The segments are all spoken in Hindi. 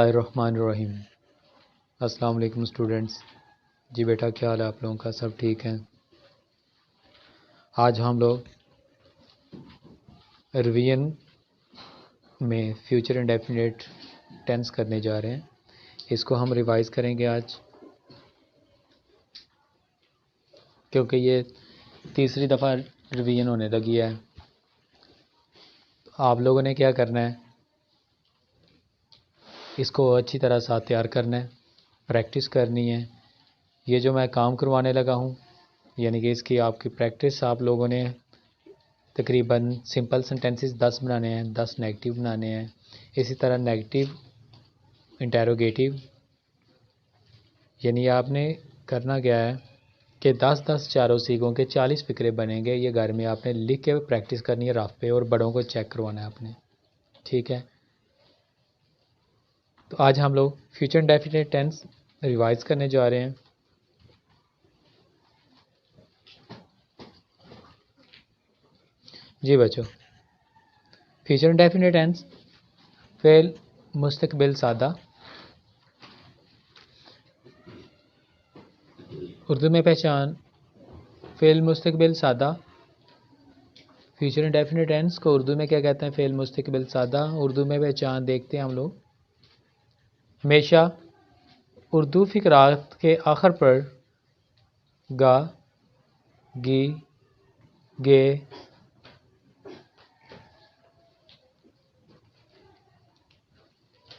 बिस्मिल्लाहिर्रहमानिर्रहीम। अस्सलाम वालेकुम स्टूडेंट्स। जी बेटा, क्या हाल है आप लोगों का? सब ठीक हैं? आज हम लोग रिवीजन में फ्यूचर इंडेफिनिट टेंस करने जा रहे हैं। इसको हम रिवाइज करेंगे आज, क्योंकि ये तीसरी दफ़ा रिवीजन होने लगी है। तो आप लोगों ने क्या करना है, इसको अच्छी तरह साथ तैयार करना है, प्रैक्टिस करनी है। ये जो मैं काम करवाने लगा हूँ, यानी कि इसकी आपकी प्रैक्टिस आप लोगों ने तकरीबन सिंपल सेंटेंसेस 10 बनाने हैं, 10 नेगेटिव बनाने हैं। इसी तरह नेगेटिव इंटेरोगेटिव, यानी आपने करना क्या है कि 10-10 चारों सीखों के 40 फ़िक्रे बनेंगे। ये घर में आपने लिख के प्रैक्टिस करनी है रफ पे, और बड़ों को चेक करवाना है आपने, ठीक है? तो आज हम लोग फ्यूचर इंडेफिनिट टेंस रिवाइज करने जा रहे हैं। जी बच्चों, फ्यूचर इंडेफिनिट टेंस फ़ेल मुस्तकबिल सादा। उर्दू में पहचान फ़ेल मुस्तकबिल सादा। फ्यूचर इंडेफिनिट टेंस को उर्दू में क्या कहते हैं? फ़ेल मुस्तकबिल सादा। उर्दू में पहचान देखते हैं हम लोग। हमेशा उर्दू फ़िक़रात के आखिर पर गा, गी, गे,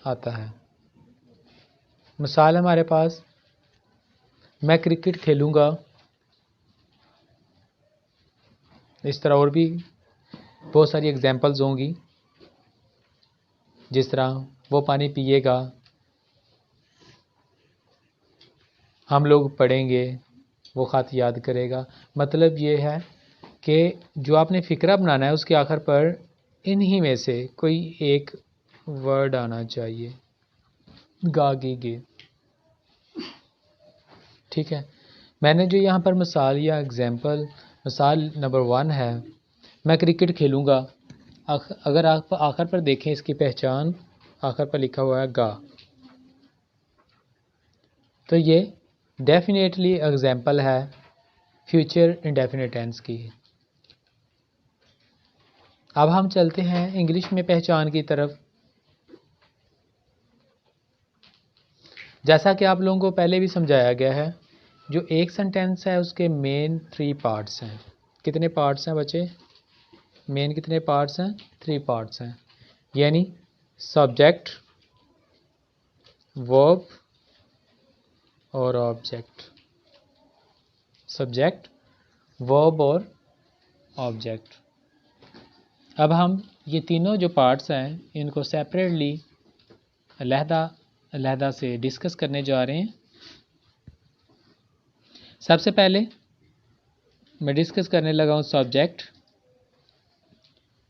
आता है। मिसाल हमारे पास, मैं क्रिकेट खेलूँगा। इस तरह और भी बहुत सारी एग्जांपल्स होंगी, जिस तरह वो पानी पिएगा, हम लोग पढ़ेंगे, वो ख़त याद करेगा। मतलब ये है कि जो आपने फ़िक्रा बनाना है उसके आखिर पर इन्हीं में से कोई एक वर्ड आना चाहिए, गा, गी, गे, ठीक है? मैंने जो यहाँ पर मिसाल या एग्जांपल, मिसाल नंबर 1 है, मैं क्रिकेट खेलूँगा। अगर आप आखिर पर देखें, इसकी पहचान आखिर पर लिखा हुआ है गा, तो ये डेफिनेटली एग्जांपल है फ्यूचर इंडेफिनिट टेंस की। अब हम चलते हैं इंग्लिश में पहचान की तरफ। जैसा कि आप लोगों को पहले भी समझाया गया है, जो एक सेंटेंस है उसके मेन 3 पार्ट्स हैं। कितने पार्ट्स हैं बच्चे? मेन कितने पार्ट्स हैं? 3 पार्ट्स हैं, यानी सब्जेक्ट, वर्ब और ऑब्जेक्ट। सब्जेक्ट, वर्ब और ऑब्जेक्ट। अब हम ये तीनों जो पार्ट्स हैं इनको सेपरेटली अलहदा से डिस्कस करने जा रहे हैं। सबसे पहले मैं डिस्कस करने लगा हूँ सब्जेक्ट।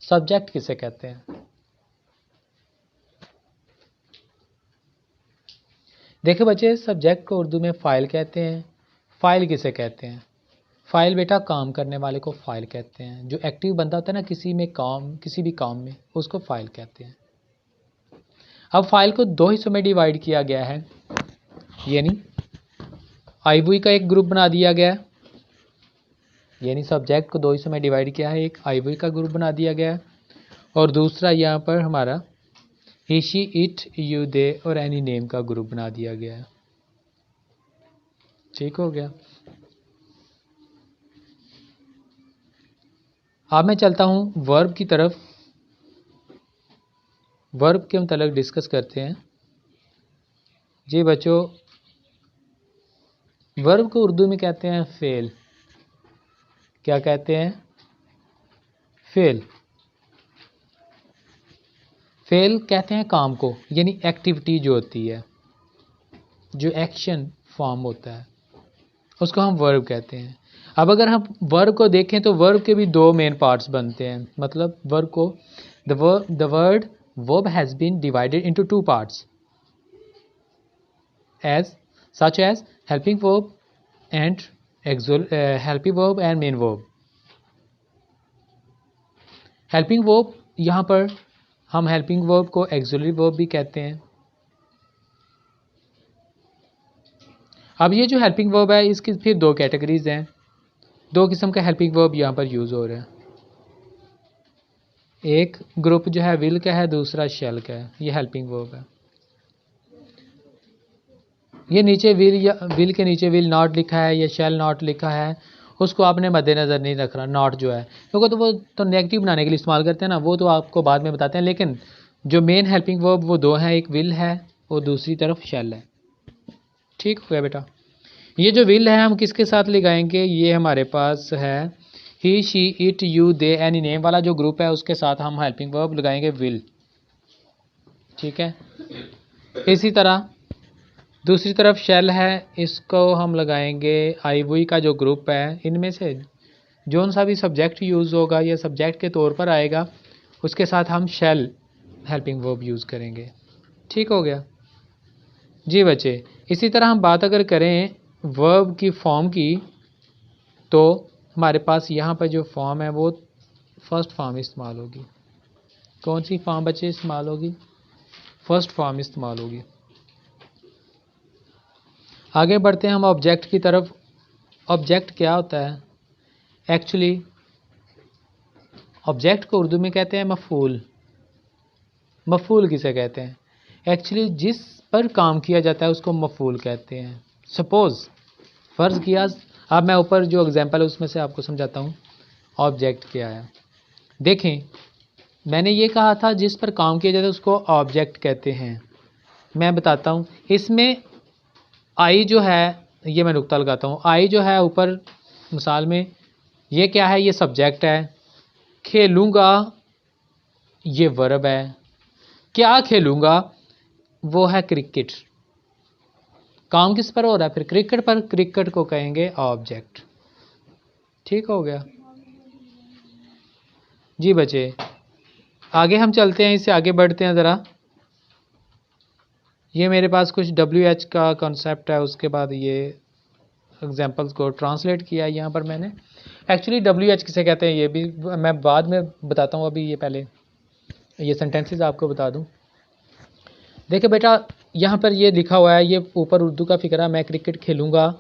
सब्जेक्ट किसे कहते हैं? देखो बच्चे, सब्जेक्ट को उर्दू में फ़ाइल कहते हैं। फ़ाइल किसे कहते हैं? फ़ाइल बेटा काम करने वाले को फ़ाइल कहते हैं। जो एक्टिव बंदा होता है ना किसी में काम, किसी भी काम में, उसको फ़ाइल कहते हैं। अब फ़ाइल को 2 हिस्सों में डिवाइड किया गया है, यानी आईवी का एक ग्रुप बना दिया गया है, यानी सब्जेक्ट को 2 हिस्सों में डिवाइड किया है। एक आईवी का ग्रुप बना दिया गया है, और दूसरा यहाँ पर हमारा ही, शी, इट, यू, दे और एनी नेम का ग्रुप बना दिया गया है। ठीक हो गया? अब मैं चलता हूँ वर्ब की तरफ। वर्ब के मतलब डिस्कस करते हैं। जी बच्चों, वर्ब को उर्दू में कहते हैं फेल। क्या कहते हैं? फेल। फेल कहते हैं काम को, यानी एक्टिविटी जो होती है, जो एक्शन फॉर्म होता है, उसको हम वर्ब कहते हैं। अब अगर हम वर्ब को देखें तो वर्ब के भी 2 मेन पार्ट्स बनते हैं। मतलब वर्ब को the word verb has been divided into 2 parts, as such as helping verb and helping verb and main verb। Helping verb, यहाँ पर हम हेल्पिंग वर्ब को एक्सुलरी वर्ब भी कहते हैं। अब ये जो हेल्पिंग वर्ब है इसकी फिर दो कैटेगरीज हैं, दो किस्म का हेल्पिंग वर्ब यहाँ पर यूज़ हो रहा है। एक ग्रुप जो है विल का है, दूसरा शेल का है। ये हेल्पिंग वर्ब है। ये नीचे विल या विल के नीचे विल नॉट लिखा है या शेल नॉट लिखा है, उसको आपने मद्देनज़र नहीं रखना। नॉट जो है क्योंकि तो वो तो नेगेटिव बनाने के लिए इस्तेमाल करते हैं ना, वो तो आपको बाद में बताते हैं। लेकिन जो मेन हेल्पिंग वर्ब वो दो हैं, एक विल है और दूसरी तरफ शेल है। ठीक हो गया बेटा। ये जो विल है हम किसके साथ लगाएंगे, ये हमारे पास है ही शी इट यू दे एनी नेम वाला जो ग्रुप है उसके साथ हम हेल्पिंग वर्ब लगाएंगे विल। ठीक है। इसी तरह दूसरी तरफ शेल है, इसको हम लगाएंगे आई वी का जो ग्रुप है, इनमें से जौन सा भी सब्जेक्ट यूज़ होगा या सब्जेक्ट के तौर पर आएगा उसके साथ हम शेल हेल्पिंग वर्ब यूज़ करेंगे। ठीक हो गया जी बच्चे। इसी तरह हम बात अगर करें वर्ब की फॉर्म की, तो हमारे पास यहाँ पर जो फॉर्म है वो फर्स्ट फॉर्म इस्तेमाल होगी। कौन सी फॉर्म बच्चे इस्तेमाल होगी, फर्स्ट फॉर्म इस्तेमाल होगी। आगे बढ़ते हैं हम ऑब्जेक्ट की तरफ। ऑब्जेक्ट क्या होता है एक्चुअली, ऑब्जेक्ट को उर्दू में कहते हैं मफूल। मफूल किसे कहते हैं, एक्चुअली जिस पर काम किया जाता है उसको मफूल कहते हैं। सपोज़ फ़र्ज़ किया, अब मैं ऊपर जो एग्जांपल है उसमें से आपको समझाता हूँ ऑब्जेक्ट क्या है। देखें मैंने ये कहा था जिस पर काम किया जाता है उसको ऑब्जेक्ट कहते हैं। मैं बताता हूँ इसमें आई जो है, ये मैं नुक्ता लगाता हूँ, आई जो है ऊपर मिसाल में ये क्या है, ये सब्जेक्ट है। खेलूँगा ये वर्ब है। क्या खेलूँगा वो है क्रिकेट। काम किस पर हो रहा है फिर, क्रिकेट पर, क्रिकेट को कहेंगे ऑब्जेक्ट। ठीक हो गया जी बच्चे। आगे हम चलते हैं, इससे आगे बढ़ते हैं ज़रा। ये मेरे पास कुछ WH का कॉन्सेप्ट है, उसके बाद ये एग्जांपल्स को ट्रांसलेट किया है यहाँ पर मैंने। एक्चुअली WH किसे कहते हैं ये भी मैं बाद में बताता हूँ, अभी ये पहले ये सेंटेंसेस आपको बता दूँ। देखिए बेटा यहाँ पर ये लिखा हुआ है, ये ऊपर उर्दू का फ़िक्रा, मैं क्रिकेट खेलूँगा,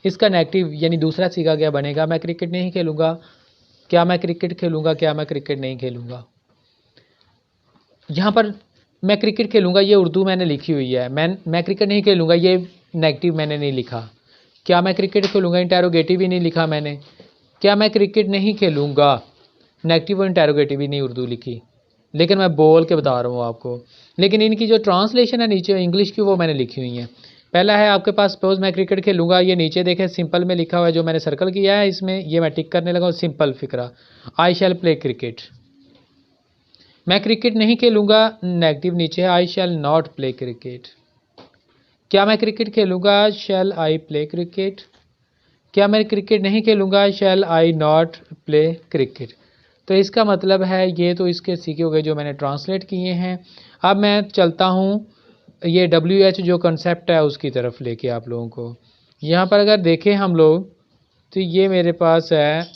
इसका नेगेटिव यानी दूसरा सीखा गया बनेगा मैं क्रिकेट नहीं खेलूँगा। क्या मैं क्रिकेट खेलूँगा, क्या मैं क्रिकेट नहीं खेलूँगा। यहाँ पर मैं क्रिकेट खेलूँगा ये उर्दू मैंने लिखी हुई है, मैं क्रिकेट नहीं खेलूँगा ये नेगेटिव मैंने नहीं लिखा। क्या मैं क्रिकेट खेलूँगा इंटेरोगेटिव ही नहीं लिखा मैंने। क्या मैं क्रिकेट नहीं खेलूँगा नेगेटिव और इंटेरोगेटिव ही नहीं उर्दू लिखी, लेकिन मैं बोल के बता रहा हूँ आपको। लेकिन इनकी जो ट्रांसलेशन है नीचे इंग्लिश की वो मैंने लिखी हुई है। पहला है आपके पास सपोज मैं क्रिकेट खेलूँगा, ये नीचे देखें सिंपल में लिखा हुआ है जो मैंने सर्कल किया है इसमें, ये मैं टिक करने लगा हूँ सिंपल फिक्रा, आई शैल प्ले क्रिकेट। मैं क्रिकेट नहीं खेलूँगा नेगेटिव नीचे है I shall not play cricket. क्या मैं क्रिकेट खेलूँगा शैल आई प्ले क्रिकेट। क्या मैं क्रिकेट नहीं खेलूँगा shall I not play cricket. तो इसका मतलब है ये तो इसके सीखे हो गए जो मैंने ट्रांसलेट किए हैं। अब मैं चलता हूँ ये WH जो कंसेप्ट है उसकी तरफ लेके आप लोगों को। यहाँ पर अगर देखें हम लोग तो ये मेरे पास है,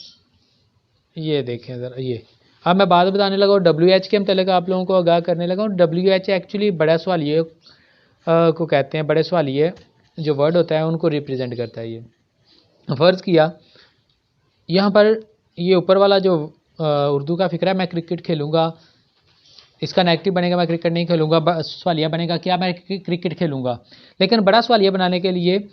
ये देखें ज़रा ये। अब मैं बात बताने लगा WH के मतलब आप लोगों को आगाह करने लगा हूँ। WH एक्चुअली बड़ा सवालिये को कहते हैं, बड़े सवालिये जो वर्ड होता है उनको रिप्रेजेंट करता है। ये फ़र्ज़ किया यहाँ पर ये ऊपर वाला जो उर्दू का फ़िक्रा है मैं क्रिकेट खेलूँगा, इसका नेगेटिव बनेगा मैं क्रिकेट नहीं खेलूँगा। सवालिया बनेगा क्या मैं क्रिकेट खेलूँगा। लेकिन बड़ा सवालिया बनाने के लिए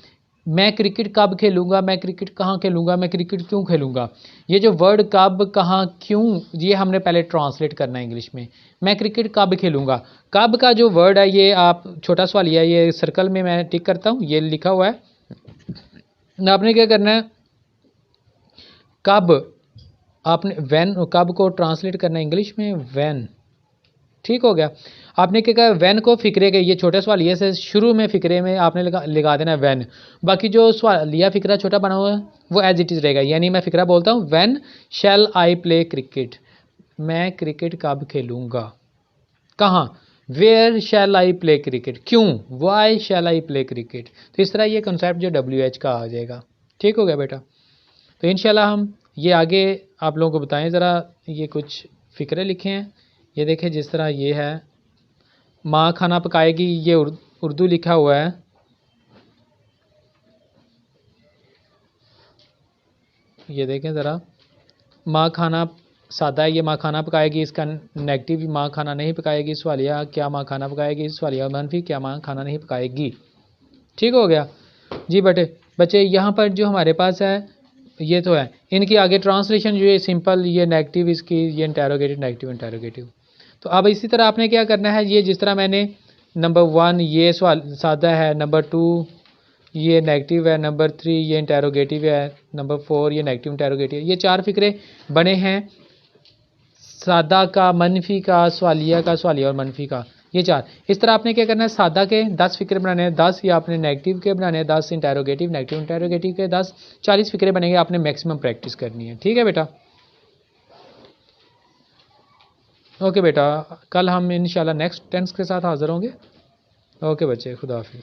मैं क्रिकेट कब खेलूँगा, मैं क्रिकेट कहाँ खेलूँगा, मैं क्रिकेट क्यों खेलूँगा, ये जो वर्ड कब कहाँ क्यों ये हमने पहले ट्रांसलेट करना है इंग्लिश में। मैं क्रिकेट कब खेलूँगा, कब का जो वर्ड है ये आप छोटा सवालिया ये सर्कल में मैं टिक करता हूँ, ये लिखा हुआ है। आपने क्या करना है, कब आपने वैन, कब को ट्रांसलेट करना है इंग्लिश में वैन। ठीक हो गया। आपने क्या कहा वैन को फिक्रे के ये छोटे सवालिया से शुरू में फिक्रे में आपने लगा देना वैन। बाकी जो सवालिया फिक्रा छोटा बना हुआ है वो एज इट इज़ रहेगा। यानी मैं फिक्रा बोलता हूँ when shall I play cricket, मैं क्रिकेट कब खेलूँगा। कहाँ, where shall I play cricket, क्यों, why shall I play cricket. तो इस तरह ये कंसेप्ट जो WH का आ जाएगा। ठीक हो गया बेटा। तो इंशाल्लाह हम ये आगे आप लोगों को बताएं। ज़रा ये कुछ फ़िक्रे लिखे हैं, ये देखें जिस तरह ये है माँ खाना पकाएगी, ये उर्दू लिखा हुआ है। ये देखें ज़रा, माँ खाना सादा है, ये माँ खाना पकाएगी, इसका नेगेटिव माँ खाना नहीं पकाएगी, सवालिया क्या माँ खाना पकाएगी, सवालिया मनफी क्या माँ खाना नहीं पकाएगी। ठीक हो गया जी बच्चे। यहाँ पर जो हमारे पास है ये तो है, इनकी आगे ट्रांसलेशन जो है सिंपल, ये नेगेटिव इसकी, ये इंटेरोगेटिव नेगेटिव इंटेरोगेटिव। तो अब इसी तरह आपने क्या करना है, ये जिस तरह मैंने नंबर 1 ये सवाल सादा है, नंबर 2 ये नेगेटिव है, नंबर 3 ये इंटेरोगेटिव है, नंबर 4 ये नेगेटिव इंटेरोगेटिव, ये 4 फिक्रे बने हैं, सादा का, मनफी का, सवालिया का, सवालिया और मनफी का, ये 4। इस तरह आपने क्या करना है, सादा के 10 फिक्रे बनाने हैं, 10 या आपने नेगेटिव के बनाने हैं, 10 इंटेरोगेटिव नेगेटिव इंटेरोगेटिव के 10, 40 फिक्रे बनेंगे। आपने मैक्सिमम प्रैक्टिस करनी है। ठीक है बेटा, ओके बेटा, कल हम इंशाल्लाह नेक्स्ट टेंस के साथ हाज़िर होंगे। ओके बच्चे, खुदा हाफिज़।